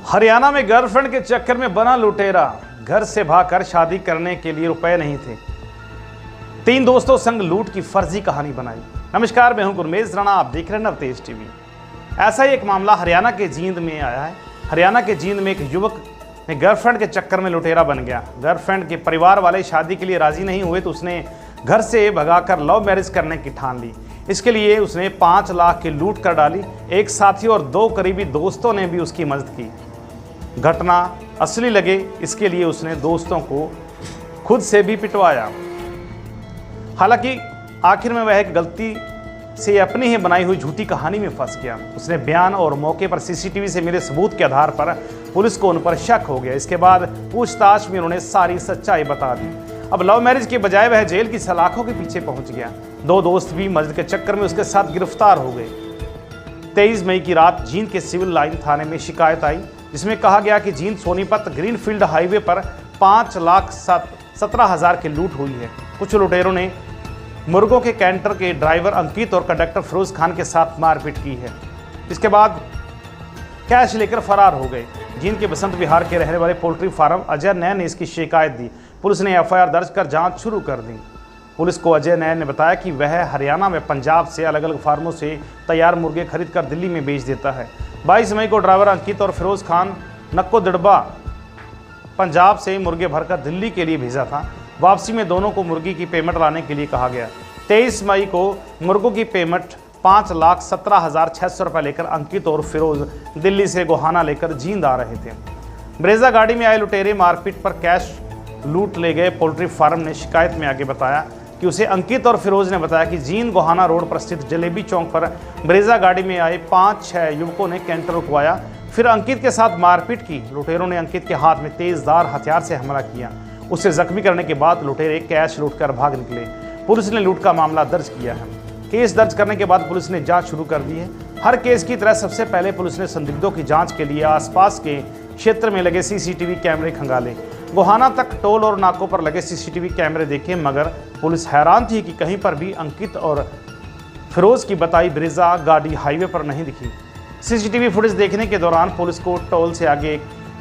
हरियाणा में गर्लफ्रेंड के चक्कर में बना लुटेरा, घर से भागकर शादी करने के लिए रुपए नहीं थे। 3 दोस्तों संग लूट की फर्जी कहानी बनाई। नमस्कार, मैं हूं गुरमेज राणा, आप देख रहे हैं नवतेज टीवी। ऐसा ही एक मामला हरियाणा के जींद में आया है। हरियाणा के जींद में एक युवक ने गर्लफ्रेंड के चक्कर में लुटेरा बन गया। गर्लफ्रेंड के परिवार वाले शादी के लिए राजी नहीं हुए तो उसने घर से भगाकर लव मैरिज करने की ठान ली। इसके लिए उसने 5 लाख की लूट कर डाली। एक साथी और 2 करीबी दोस्तों ने भी उसकी मदद की। घटना असली लगे इसके लिए उसने दोस्तों को खुद से भी पिटवाया। हालांकि आखिर में वह एक गलती से अपनी ही बनाई हुई झूठी कहानी में फंस गया। उसने बयान और मौके पर सीसीटीवी से मिले सबूत के आधार पर पुलिस को उन पर शक हो गया। इसके बाद पूछताछ में उन्होंने सारी सच्चाई बता दी। अब लव मैरिज के बजाय वह जेल की सलाखों के पीछे पहुंच गया। 2 दोस्त भी मर्ज के चक्कर में उसके साथ गिरफ्तार हो गए। 23 मई की रात जींद के सिविल लाइन थाने में शिकायत आई, जिसमें कहा गया कि जींद सोनीपत ग्रीनफील्ड हाईवे पर 5,17,000 की लूट हुई है। कुछ लुटेरों ने मुर्गों के कैंटर के ड्राइवर अंकित और कंडक्टर फिरोज खान के साथ मारपीट की है। इसके बाद कैश लेकर फरार हो गए। जींद के बसंत विहार के रहने वाले पोल्ट्री फार्म अजय नैन ने इसकी शिकायत दी। पुलिस ने एफआईआर दर्ज कर जांच शुरू कर दी। पुलिस को अजय नैन ने बताया कि वह हरियाणा में पंजाब से अलग अलग फार्मों से तैयार मुर्गे खरीदकर दिल्ली में बेच देता है। 22 मई को ड्राइवर अंकित और फिरोज खान नक्को दिड़बा पंजाब से मुर्गे भरकर दिल्ली के लिए भेजा था। वापसी में दोनों को मुर्गी की पेमेंट लाने के लिए कहा गया। 23 मई को मुर्गों की पेमेंट 5,17,600 रुपये लेकर अंकित और फिरोज दिल्ली से गोहाना लेकर जींद आ रहे थे। ब्रेजा गाड़ी में आए लुटेरे मारपीट पर कैश लूट ले गए। पोल्ट्री फार्म ने शिकायत में आगे बताया कि उसे अंकित और फिरोज ने बताया कि जींद गोहाना रोड पर स्थित जलेबी चौक पर ब्रेजा गाड़ी में आए 5-6 युवकों ने कैंटर रुकवाया, फिर अंकित के साथ मारपीट की। लुटेरों ने अंकित के हाथ में तेजधार हथियार से हमला किया। उसे जख्मी करने के बाद लुटेरे कैश लूटकर भाग निकले। पुलिस ने लूट का मामला दर्ज किया है। केस दर्ज करने के बाद पुलिस ने जांच शुरू कर दी है। हर केस की तरह सबसे पहले पुलिस ने संदिग्धों की जांच के लिए आसपास के क्षेत्र में लगे सीसीटीवी कैमरे खंगाले। गोहाना तक टोल और नाकों पर लगे सीसीटीवी कैमरे देखे, मगर पुलिस हैरान थी कि कहीं पर भी अंकित और फिरोज की बताई ब्रेजा गाड़ी हाईवे पर नहीं दिखी। सीसीटीवी फुटेज देखने के दौरान पुलिस को टोल से आगे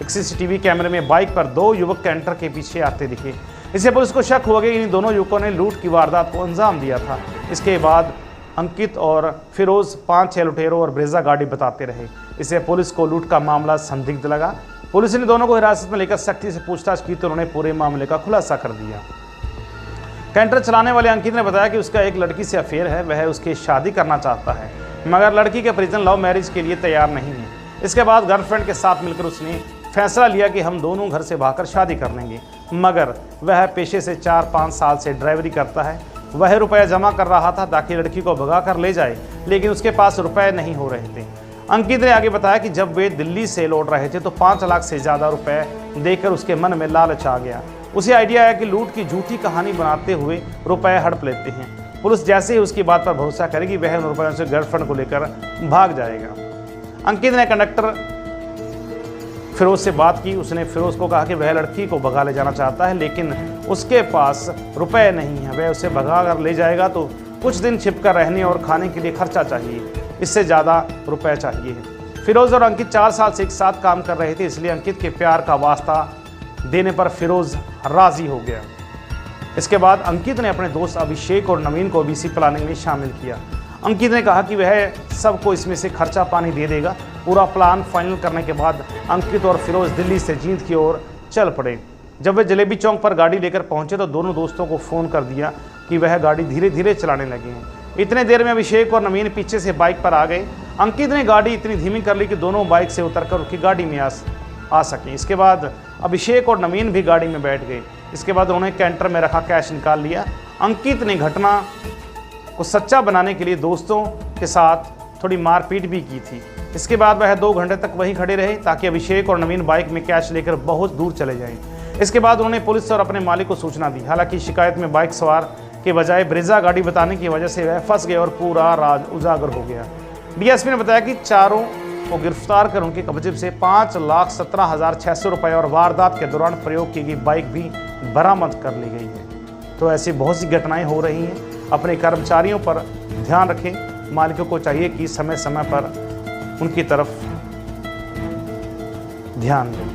एक सीसीटीवी कैमरे में बाइक पर 2 युवक कैंटर के पीछे आते दिखे। इससे पुलिस को शक हुआ कि इन दोनों युवकों ने लूट की वारदात को अंजाम दिया था। इसके बाद अंकित और फिरोज 5-6 लुटेरों और ब्रेजा गाड़ी बताते रहे। इससे पुलिस को लूट का मामला संदिग्ध लगा। पुलिस ने दोनों को हिरासत में लेकर सख्ती से पूछताछ की तो उन्होंने पूरे मामले का खुलासा कर दिया। कैंटर चलाने वाले अंकित ने बताया कि उसका एक लड़की से अफेयर है, वह उसकी शादी करना चाहता है, मगर लड़की के परिजन लव मैरिज के लिए तैयार नहीं है। इसके बाद गर्लफ्रेंड के साथ मिलकर उसने फैसला लिया कि हम दोनों घर से भागकर शादी कर लेंगे, मगर वह पेशे से 4-5 साल से ड्राइवरी करता है। वह रुपया जमा कर रहा था ताकि लड़की को भगा कर ले जाए, लेकिन उसके पास रुपए नहीं हो रहे थे। अंकित ने आगे बताया कि जब वे दिल्ली से लौट रहे थे तो 5 लाख से ज़्यादा रुपए देकर उसके मन में लालच आ गया। उसे आइडिया आया कि लूट की झूठी कहानी बनाते हुए रुपए हड़प लेते हैं। पुलिस जैसे ही उसकी बात पर भरोसा करेगी वह उन रुपयों से गर्लफ्रेंड को लेकर भाग जाएगा। अंकित ने कंडक्टर फिरोज से बात की। उसने फिरोज को कहा कि वह लड़की को भगा ले जाना चाहता है, लेकिन उसके पास रुपए नहीं है। वह उसे भगा कर ले जाएगा तो कुछ दिन छिपकर रहने और खाने के लिए खर्चा चाहिए, इससे ज़्यादा रुपए चाहिए। फिरोज और अंकित 4 साल से एक साथ काम कर रहे थे, इसलिए अंकित के प्यार का वास्ता देने पर फिरोज राजी हो गया। इसके बाद अंकित ने अपने दोस्त अभिषेक और नवीन को भी इसी प्लानिंग में शामिल किया। अंकित ने कहा कि वह सबको इसमें से खर्चा पानी दे देगा। पूरा प्लान फाइनल करने के बाद अंकित और फिरोज दिल्ली से जींद की ओर चल पड़े। जब वे जलेबी चौक पर गाड़ी लेकर पहुंचे तो दोनों दोस्तों को फ़ोन कर दिया कि वह गाड़ी धीरे धीरे चलाने लगे हैं। इतने देर में अभिषेक और नवीन पीछे से बाइक पर आ गए। अंकित ने गाड़ी इतनी धीमी कर ली कि दोनों बाइक से उतरकर उसकी गाड़ी में आ सके। इसके बाद अभिषेक और नवीन भी गाड़ी में बैठ गए। इसके बाद उन्होंने कैंटर में रखा कैश निकाल लिया। अंकित ने घटना को सच्चा बनाने के लिए दोस्तों के साथ थोड़ी मारपीट भी की थी। इसके बाद वह 2 घंटे तक वहीं खड़े रहे ताकि अभिषेक और नवीन बाइक में कैश लेकर बहुत दूर चले जाएं। इसके बाद उन्होंने पुलिस और अपने मालिक को सूचना दी। हालांकि शिकायत में बाइक सवार के बजाय ब्रेजा गाड़ी बताने की वजह से वह फंस गए और पूरा राज उजागर हो गया। डीएसपी ने बताया कि चारों को गिरफ्तार कर उनके कब्जे से 5,17,600 रुपये और वारदात के दौरान प्रयोग की गई बाइक भी बरामद कर ली गई है। तो ऐसी बहुत सी घटनाएं हो रही हैं। अपने कर्मचारियों पर ध्यान रखें। मालिकों को चाहिए कि समय समय पर उनकी तरफ ध्यान दें।